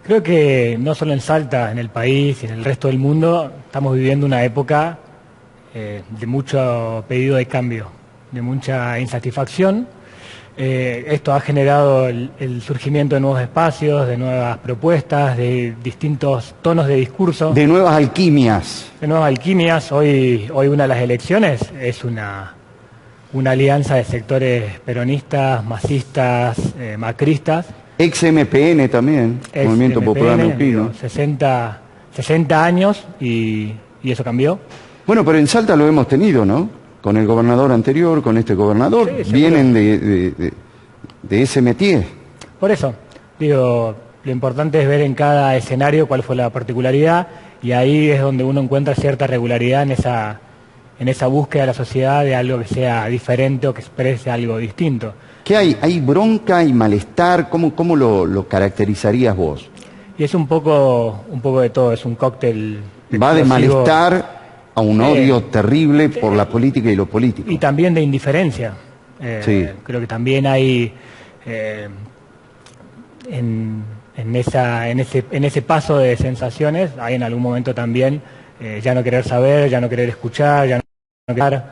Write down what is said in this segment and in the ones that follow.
Creo que no solo en Salta, en el país y en el resto del mundo, estamos viviendo una época de mucho pedido de cambio, de mucha insatisfacción. Esto ha generado el surgimiento de nuevos espacios, de nuevas propuestas, de distintos tonos de discurso. De nuevas alquimias. De nuevas alquimias. Hoy una de las elecciones es una alianza de sectores peronistas, masistas, macristas. Ex-MPN también, Movimiento Popular Neuquino. 60 años y eso cambió. Bueno, pero en Salta lo hemos tenido, ¿no? Con el gobernador anterior, con este gobernador, sí, vienen de ese métier. Por eso, digo, lo importante es ver en cada escenario cuál fue la particularidad y ahí es donde uno encuentra cierta regularidad en esa búsqueda de la sociedad de algo que sea diferente o que exprese algo distinto. ¿Qué hay? ¿Hay bronca, hay malestar? ¿Cómo lo caracterizarías vos? Y es un poco de todo, es un cóctel explosivo. Va de malestar a un odio terrible por la política y lo político. Y también de indiferencia. Sí. Creo que también hay en ese paso de sensaciones, hay en algún momento también ya no querer saber, ya no querer escuchar, ya no querer,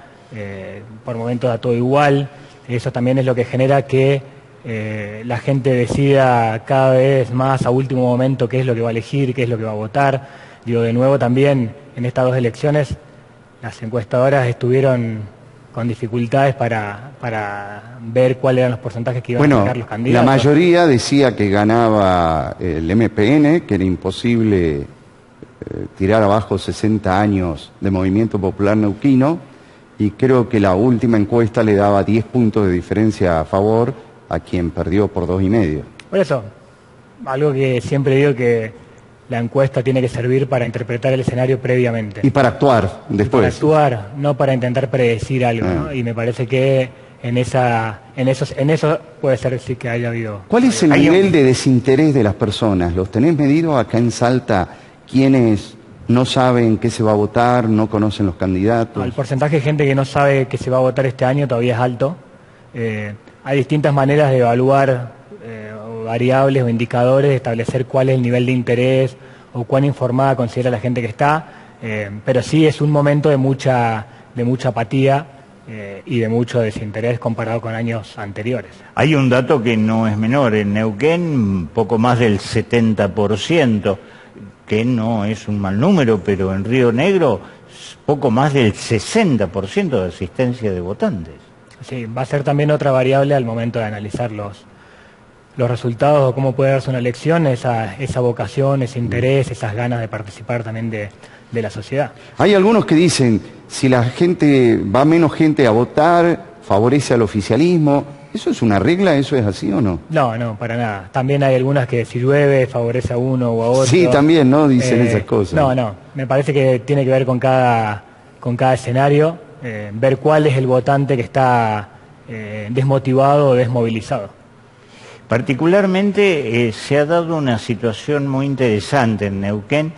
por momentos da todo igual. Eso también es lo que genera que la gente decida cada vez más a último momento qué es lo que va a elegir, qué es lo que va a votar. Digo, de nuevo también en estas dos elecciones las encuestadoras estuvieron con dificultades para ver cuáles eran los porcentajes que iban a sacar los candidatos. La mayoría decía que ganaba el MPN, que era imposible tirar abajo 60 años de Movimiento Popular Neuquino, y creo que la última encuesta le daba 10 puntos de diferencia a favor a quien perdió por 2,5. Por eso, algo que siempre digo que la encuesta tiene que servir para interpretar el escenario previamente. Y para actuar después. Para actuar, no para intentar predecir algo, ¿no? Y me parece que en eso puede ser sí que haya habido. ¿Cuál es el nivel de desinterés de las personas? ¿Los tenés medido acá en Salta? ¿Quiénes no saben qué se va a votar, no conocen los candidatos? El porcentaje de gente que no sabe qué se va a votar este año todavía es alto. Hay distintas maneras de evaluar variables o indicadores, de establecer cuál es el nivel de interés o cuán informada considera la gente que está, pero sí es un momento de mucha apatía y de mucho desinterés comparado con años anteriores. Hay un dato que no es menor, en Neuquén poco más del 70%, que no es un mal número, pero en Río Negro poco más del 60% de asistencia de votantes. Sí, va a ser también otra variable al momento de analizar los resultados o cómo puede darse una elección, esa vocación, ese interés, esas ganas de participar también de la sociedad. Hay algunos que dicen, si va menos gente a votar, favorece al oficialismo. ¿Eso es una regla? ¿Eso es así o no? No, para nada. También hay algunas que si llueve favorece a uno o a otro. Sí, también, ¿no? Dicen esas cosas. No. Me parece que tiene que ver con cada escenario, ver cuál es el votante que está desmotivado o desmovilizado. Particularmente se ha dado una situación muy interesante en Neuquén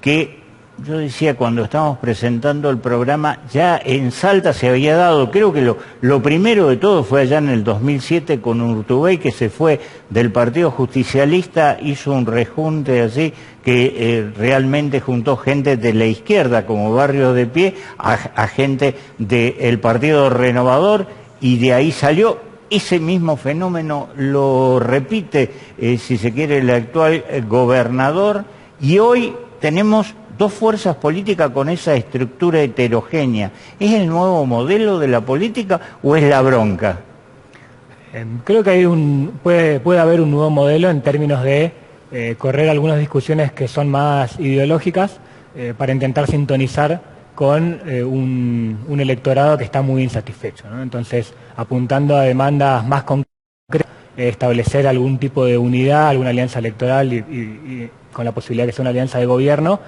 que yo decía cuando estábamos presentando el programa, ya en Salta se había dado, creo que lo primero de todo fue allá en el 2007 con Urtubey, que se fue del Partido Justicialista, hizo un rejunte así que realmente juntó gente de la izquierda como Barrios de Pie a gente del Partido Renovador y de ahí salió. Ese mismo fenómeno lo repite, si se quiere, el actual gobernador y hoy tenemos dos fuerzas políticas con esa estructura heterogénea. ¿Es el nuevo modelo de la política o es la bronca? Creo que puede haber un nuevo modelo en términos de correr algunas discusiones que son más ideológicas para intentar sintonizar con un electorado que está muy insatisfecho, ¿no? Entonces, apuntando a demandas más concretas, establecer algún tipo de unidad, alguna alianza electoral y con la posibilidad de que sea una alianza de gobierno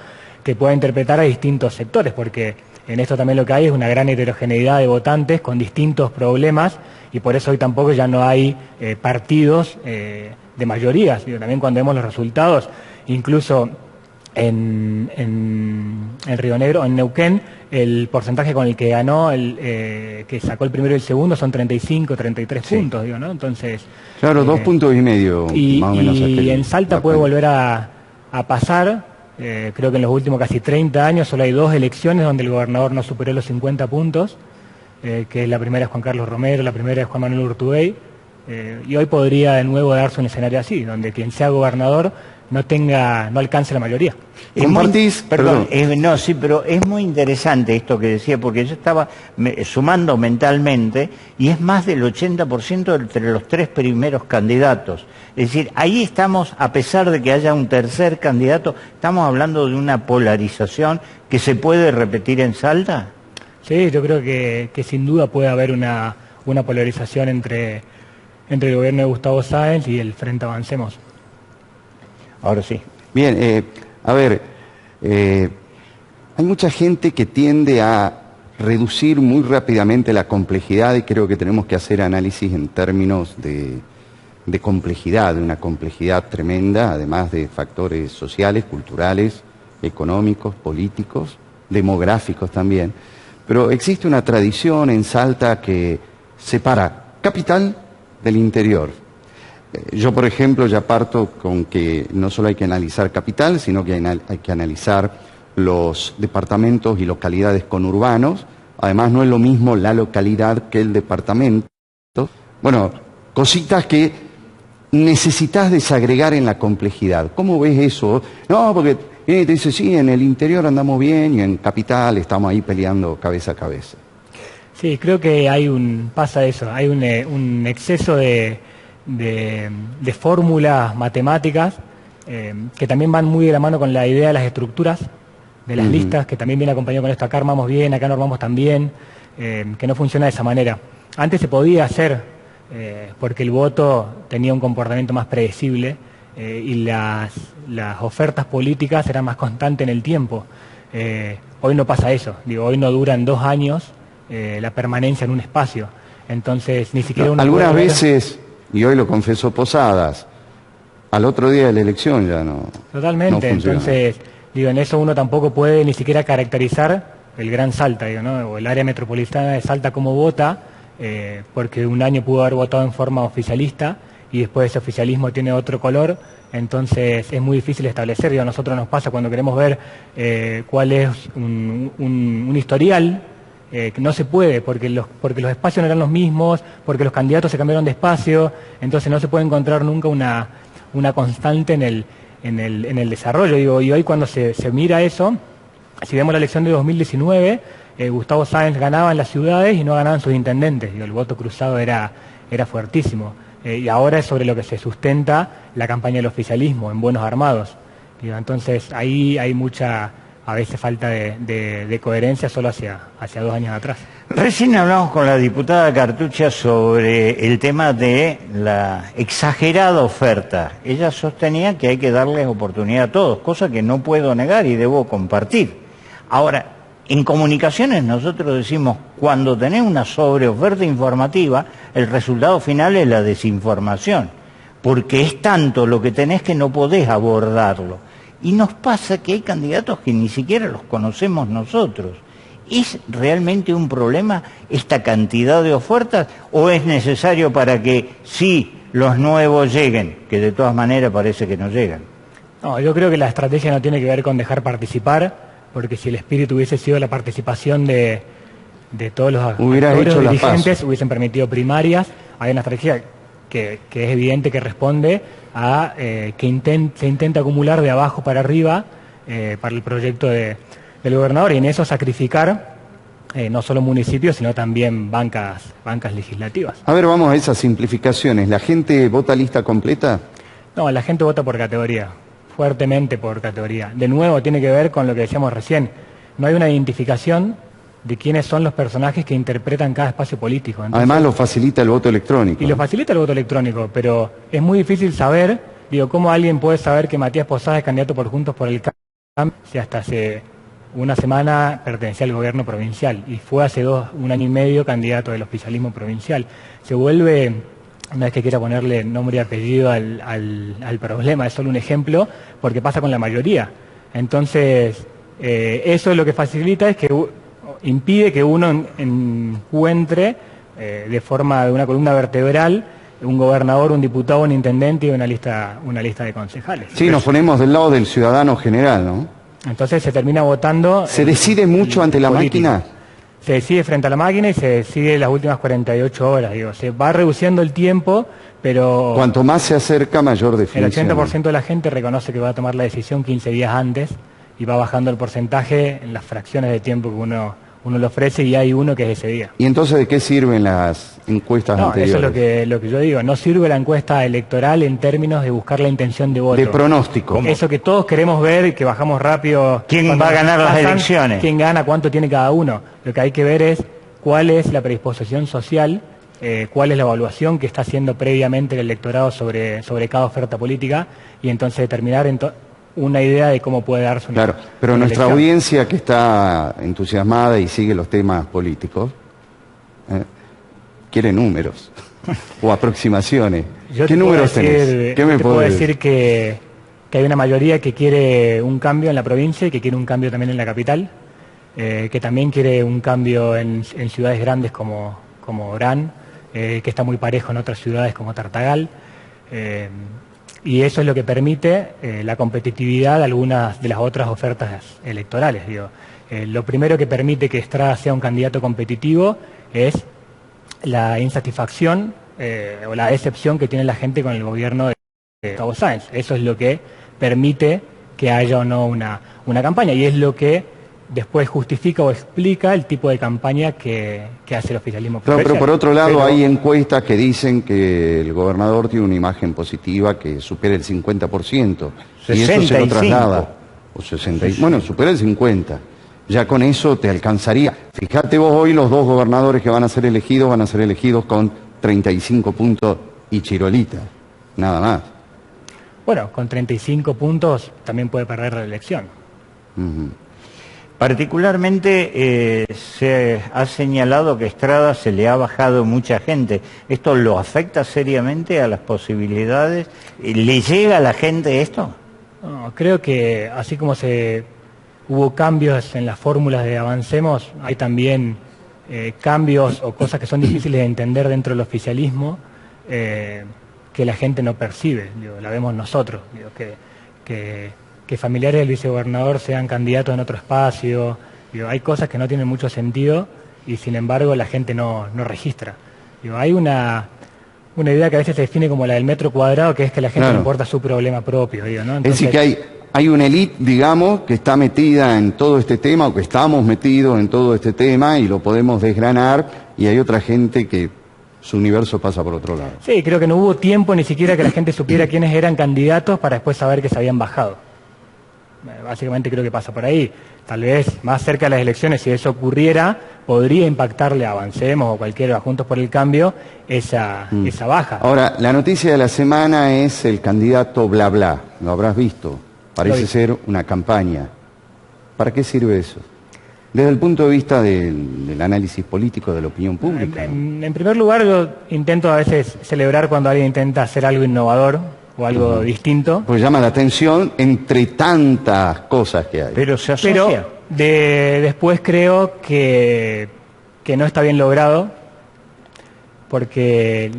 que pueda interpretar a distintos sectores, porque en esto también lo que hay es una gran heterogeneidad de votantes con distintos problemas y por eso hoy tampoco ya no hay partidos de mayorías. También cuando vemos los resultados, incluso en Río Negro, en Neuquén, el porcentaje con el que ganó, que sacó el primero y el segundo, son 35, 33 puntos, digo, ¿no? Entonces... Claro, 2,5 puntos más o menos. Y en Salta puede volver a pasar. Creo que en los últimos casi 30 años solo hay 2 elecciones donde el gobernador no superó los 50 puntos, que la primera es Juan Carlos Romero, la primera es Juan Manuel Urtubey, y hoy podría de nuevo darse un escenario así, donde quien sea gobernador no alcance la mayoría. ¿Compartís? Perdón. No, sí, pero es muy interesante esto que decía, porque yo estaba sumando mentalmente, y es más del 80% entre los 3 primeros candidatos. Es decir, ahí estamos, a pesar de que haya un tercer candidato, estamos hablando de una polarización que se puede repetir en Salta. Sí, yo creo que sin duda puede haber una polarización entre el gobierno de Gustavo Sáenz y el Frente Avancemos. Ahora sí. Bien, a ver, hay mucha gente que tiende a reducir muy rápidamente la complejidad y creo que tenemos que hacer análisis en términos de complejidad, de una complejidad tremenda, además de factores sociales, culturales, económicos, políticos, demográficos también. Pero existe una tradición en Salta que separa capital del interior. Yo, por ejemplo, ya parto con que no solo hay que analizar capital, sino que hay que analizar los departamentos y localidades conurbanos. Además, no es lo mismo la localidad que el departamento. Bueno, cositas que necesitas desagregar en la complejidad. ¿Cómo ves eso? No, porque te dice, sí, en el interior andamos bien y en capital estamos ahí peleando cabeza a cabeza. Sí, creo que pasa eso, hay un exceso de fórmulas matemáticas que también van muy de la mano con la idea de las estructuras, de las listas, que también viene acompañado con esto, acá armamos bien, acá normamos también, que no funciona de esa manera. Antes se podía hacer porque el voto tenía un comportamiento más predecible y las ofertas políticas eran más constantes en el tiempo. Hoy no pasa eso, hoy no duran 2 años la permanencia en un espacio, entonces ni siquiera uno algunas veces, y hoy lo confesó Posadas, al otro día de la elección ya no. Totalmente, no funciona. Entonces, en eso uno tampoco puede ni siquiera caracterizar el Gran Salta, ¿no? O el área metropolitana de Salta como vota, porque un año pudo haber votado en forma oficialista y después ese oficialismo tiene otro color, entonces es muy difícil establecer. A nosotros nos pasa cuando queremos ver cuál es un historial, que no se puede, porque los espacios no eran los mismos, porque los candidatos se cambiaron de espacio, entonces no se puede encontrar nunca una constante en el desarrollo. Y hoy cuando se mira eso, si vemos la elección de 2019, Gustavo Sáenz ganaba en las ciudades y no ganaban sus intendentes, el voto cruzado era fuertísimo. Y ahora es sobre lo que se sustenta la campaña del oficialismo, en buenos armados. Entonces ahí hay mucha, a veces, falta de coherencia solo hacia 2 años atrás. Recién hablamos con la diputada Cartucha sobre el tema de la exagerada oferta. Ella sostenía que hay que darles oportunidad a todos, cosa que no puedo negar y debo compartir. Ahora, en comunicaciones nosotros decimos, cuando tenés una sobreoferta informativa, el resultado final es la desinformación, porque es tanto lo que tenés que no podés abordarlo. Y nos pasa que hay candidatos que ni siquiera los conocemos nosotros. ¿Es realmente un problema esta cantidad de ofertas o es necesario para que sí los nuevos lleguen, que de todas maneras parece que no llegan? No, yo creo que la estrategia no tiene que ver con dejar participar, porque si el espíritu hubiese sido la participación de todos los actores dirigentes, hubiesen permitido primarias. Hay una estrategia que es evidente que responde a que se intenta acumular de abajo para arriba para el proyecto del gobernador, y en eso sacrificar no solo municipios, sino también bancas legislativas. A ver, vamos a esas simplificaciones. ¿La gente vota lista completa? No, la gente vota por categoría, fuertemente por categoría. De nuevo, tiene que ver con lo que decíamos recién. No hay una identificación de quiénes son los personajes que interpretan cada espacio político. Entonces, además lo facilita el voto electrónico. Y lo facilita el voto electrónico, pero es muy difícil saber, cómo alguien puede saber que Matías Posadas es candidato por Juntos por el Cambio si hasta hace una semana pertenecía al gobierno provincial y fue hace 1 año y medio candidato del oficialismo provincial. Se vuelve, no es que quiera ponerle nombre y apellido al problema, es solo un ejemplo, porque pasa con la mayoría. Entonces, eso lo que facilita es que impide que uno encuentre de forma de una columna vertebral un gobernador, un diputado, un intendente y una lista de concejales. Sí, nos ponemos del lado del ciudadano general, ¿no? Entonces se termina votando... ¿Se decide mucho ante la máquina? Se decide frente a la máquina y se decide las últimas 48 horas. Digo, se va reduciendo el tiempo, pero... Cuanto más se acerca, mayor definición. El 80% de la gente reconoce que va a tomar la decisión 15 días antes y va bajando el porcentaje en las fracciones de tiempo que uno le ofrece, y hay uno que es ese día. ¿Y entonces de qué sirven las encuestas anteriores? Eso es lo que yo digo. No sirve la encuesta electoral en términos de buscar la intención de voto. De pronóstico. ¿Cómo? Eso que todos queremos ver, que bajamos rápido. ¿Quién va a ganar las elecciones? ¿Quién gana? ¿Cuánto tiene cada uno? Lo que hay que ver es cuál es la predisposición social, cuál es la evaluación que está haciendo previamente el electorado sobre cada oferta política, y entonces determinar una idea de cómo puede darse una Claro, pero una nuestra elección. audiencia que está entusiasmada y sigue los temas políticos, quiere números o aproximaciones. ¿Qué números tenés? ¿Qué me te puedo podés decir que hay una mayoría que quiere un cambio en la provincia y que quiere un cambio también en la capital, que también quiere un cambio en ciudades grandes como Orán, que está muy parejo en otras ciudades como Tartagal. Y eso es lo que permite la competitividad de algunas de las otras ofertas electorales. Lo primero que permite que Estrada sea un candidato competitivo es la insatisfacción o la decepción que tiene la gente con el gobierno de Gustavo Sáenz. Eso es lo que permite que haya o no una campaña, y es lo que después justifica o explica el tipo de campaña que hace el oficialismo. Claro, pero por otro lado hay encuestas que dicen que el gobernador tiene una imagen positiva que supera el 50%. Y eso se lo traslada. O 60, bueno, supera el 50%. Ya con eso te alcanzaría. Fíjate vos, hoy los dos gobernadores que van a ser elegidos con 35 puntos y Chirolita. Nada más. Bueno, con 35 puntos también puede perder la elección. Particularmente se ha señalado que Estrada se le ha bajado mucha gente. ¿Esto lo afecta seriamente a las posibilidades? ¿Le llega a la gente esto? No, creo que así como hubo cambios en las fórmulas de Avancemos, hay también cambios o cosas que son difíciles de entender dentro del oficialismo que la gente no percibe. La vemos nosotros, que familiares del vicegobernador sean candidatos en otro espacio. Hay cosas que no tienen mucho sentido y sin embargo la gente no registra. Hay una idea que a veces se define como la del metro cuadrado, que es que la gente no importa su problema propio. ¿no? Entonces, es decir, que hay una élite, digamos, que está metida en todo este tema, o que estamos metidos en todo este tema y lo podemos desgranar, y hay otra gente que su universo pasa por otro lado. Sí, creo que no hubo tiempo ni siquiera que la gente supiera quiénes eran candidatos para después saber que se habían bajado. Básicamente creo que pasa por ahí. Tal vez más cerca de las elecciones, si eso ocurriera, podría impactarle a Avancemos o cualquiera, Juntos por el Cambio, esa baja. Ahora, la noticia de la semana es el candidato bla bla. Lo habrás visto. Parece ser una campaña. ¿Para qué sirve eso? Desde el punto de vista del análisis político de la opinión pública. En primer lugar, yo intento a veces celebrar cuando alguien intenta hacer algo innovador o algo distinto. Pues llama la atención entre tantas cosas que hay. Pero se asocia. Pero después creo que no está bien logrado, porque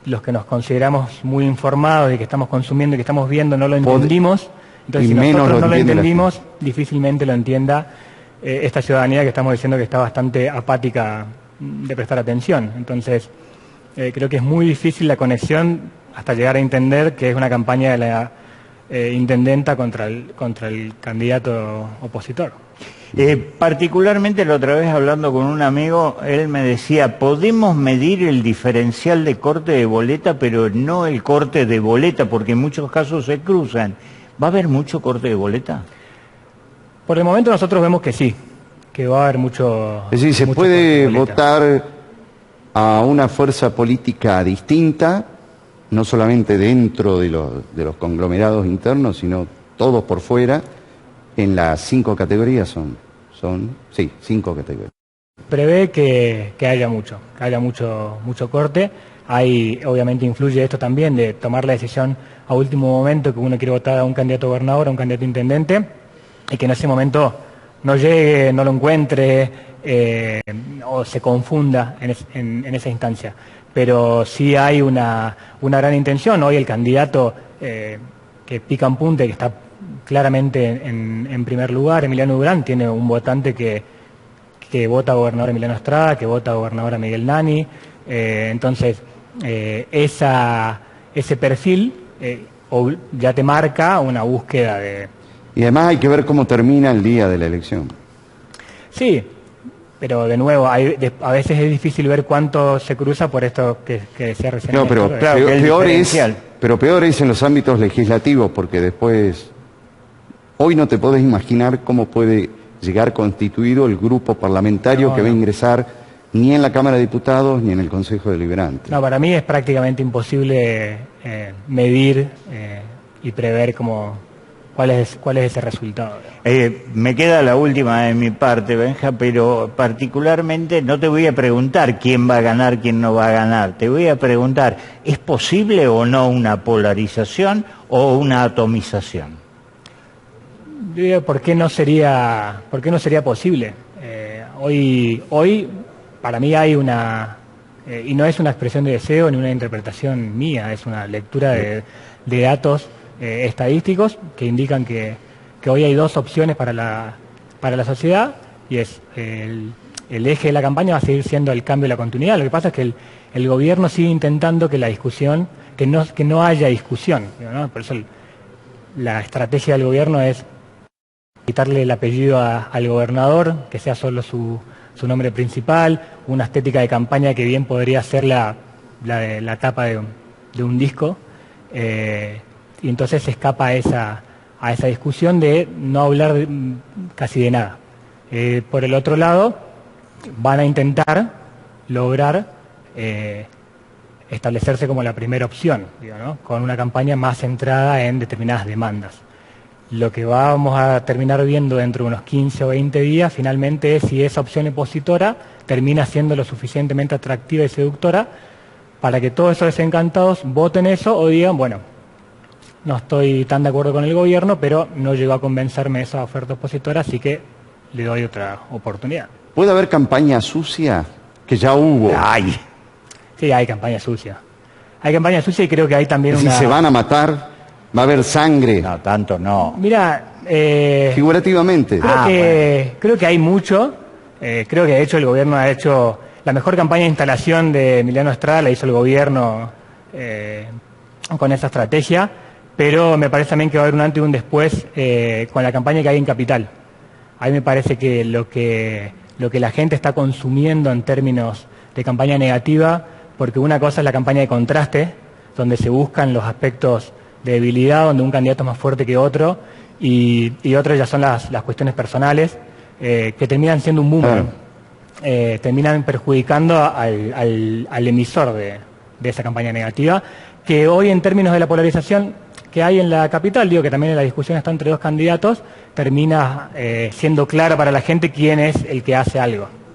los que nos consideramos muy informados y que estamos consumiendo y que estamos viendo no lo entendimos. Entonces, si nosotros no lo entendimos, difícilmente lo entienda esta ciudadanía que estamos diciendo que está bastante apática de prestar atención. Entonces, creo que es muy difícil la conexión hasta llegar a entender que es una campaña de la intendenta contra el candidato opositor. Particularmente la otra vez hablando con un amigo, él me decía, podemos medir el diferencial de corte de boleta, pero no el corte de boleta, porque en muchos casos se cruzan. ¿Va a haber mucho corte de boleta? Por el momento nosotros vemos que sí, que va a haber mucho... Es decir, se puede votar a una fuerza política distinta, no solamente dentro de los conglomerados internos, sino todos por fuera, en las 5 categorías son 5 categorías. Prevé que haya mucho corte. Obviamente influye esto también de tomar la decisión a último momento, que uno quiere votar a un candidato a gobernador, a un candidato a intendente, y que en ese momento no llegue, no lo encuentre o se confunda en esa instancia. Pero sí hay una gran intención. Hoy el candidato que pica en punta y que está claramente en primer lugar, Emiliano Durán, tiene un votante que vota a gobernador Emiliano Estrada, que vota a gobernadora Miguel Nani. Entonces, ese perfil ya te marca una búsqueda de... Y además hay que ver cómo termina el día de la elección. Sí, pero de nuevo, a veces es difícil ver cuánto se cruza por esto que decía recién. No, pero claro, peor es en los ámbitos legislativos, porque después, hoy no te podés imaginar cómo puede llegar constituido el grupo parlamentario que va a ingresar ni en la Cámara de Diputados ni en el Consejo Deliberante. No, para mí es prácticamente imposible medir y prever cuál es ese resultado. Me queda la última de mi parte, Benja, pero particularmente no te voy a preguntar quién va a ganar, quién no va a ganar. Te voy a preguntar, ¿es posible o no una polarización o una atomización? Yo digo, ¿por qué no sería posible? Hoy para mí hay y no es una expresión de deseo ni una interpretación mía, es una lectura de datos estadísticos que indican que hoy hay dos opciones para la sociedad, y es el eje de la campaña va a seguir siendo el cambio y la continuidad. Lo que pasa es que el gobierno sigue intentando que la discusión, que no haya discusión, ¿no? Por eso la estrategia del gobierno es quitarle el apellido al gobernador, que sea solo su nombre principal, una estética de campaña que bien podría ser la tapa de un disco, y entonces se escapa a esa discusión de no hablar casi de nada. Por el otro lado, van a intentar lograr establecerse como la primera opción, ¿no? Con una campaña más centrada en determinadas demandas. Lo que vamos a terminar viendo dentro de unos 15 o 20 días finalmente es si esa opción opositora termina siendo lo suficientemente atractiva y seductora para que todos esos desencantados voten eso o digan, bueno, no estoy tan de acuerdo con el gobierno, pero no llegó a convencerme esa oferta opositora, así que le doy otra oportunidad. ¿Puede haber campaña sucia? Que ya hubo. ¡Ay! Sí, hay campaña sucia. Hay campaña sucia y creo que hay también Si se van a matar, va a haber sangre. No, tanto no. Mira, figurativamente. Creo que hay mucho. Creo que de hecho el gobierno ha hecho la mejor campaña de instalación de Emiliano Estrada, la hizo el gobierno con esa estrategia, pero me parece también que va a haber un antes y un después con la campaña que hay en Capital. A mí me parece que lo que la gente está consumiendo en términos de campaña negativa, porque una cosa es la campaña de contraste, donde se buscan los aspectos de debilidad, donde un candidato es más fuerte que otro, y otras ya son las cuestiones personales, que terminan siendo un boomerang, terminan perjudicando al emisor de esa campaña negativa, que hoy en términos de la polarización que hay en la capital, digo que también en la discusión está entre dos candidatos, termina siendo clara para la gente quién es el que hace algo.